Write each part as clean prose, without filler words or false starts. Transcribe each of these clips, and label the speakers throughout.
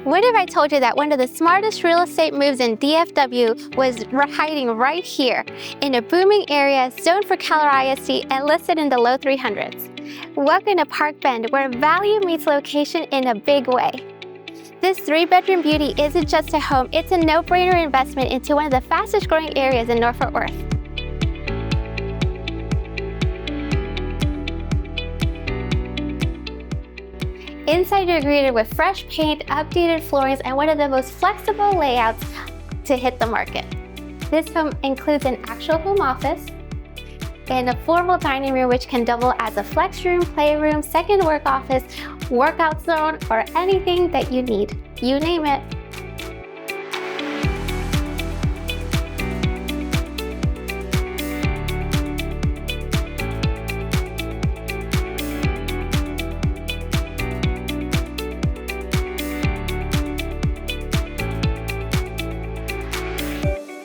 Speaker 1: What if I told you that one of the smartest real estate moves in DFW was hiding right here in a booming area zoned for Keller ISD and listed in the low 300s? Welcome to Park Bend, where value meets location in a big way. This 3-bedroom beauty isn't just a home, it's a no-brainer investment into one of the fastest growing areas in North Worth. Inside, you're greeted with fresh paint, updated floorings, and one of the most flexible layouts to hit the market. This home includes an actual home office and a formal dining room which can double as a flex room, playroom, second work office, workout zone, or anything that you need. You name it.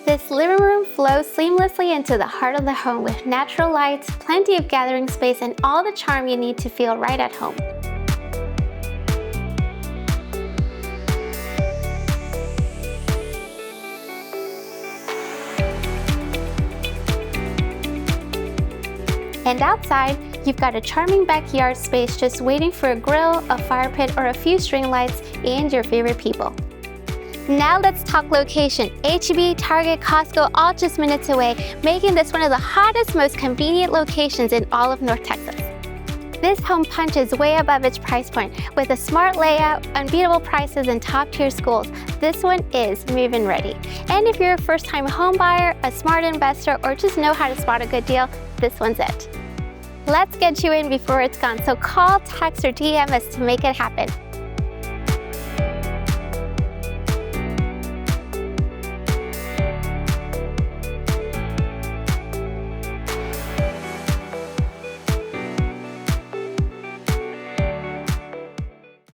Speaker 1: This living room flows seamlessly into the heart of the home with natural lights, plenty of gathering space, and all the charm you need to feel right at home. And outside, you've got a charming backyard space just waiting for a grill, a fire pit, or a few string lights and your favorite people. Now let's talk location. H-E-B, Target, Costco, all just minutes away, making this one of the hottest, most convenient locations in all of North Texas. This home punches way above its price point. With a smart layout, unbeatable prices, and top-tier schools, this one is move-in ready. And if you're a first-time home buyer, a smart investor, or just know how to spot a good deal, this one's it. Let's get you in before it's gone, so call, text, or DM us to make it happen.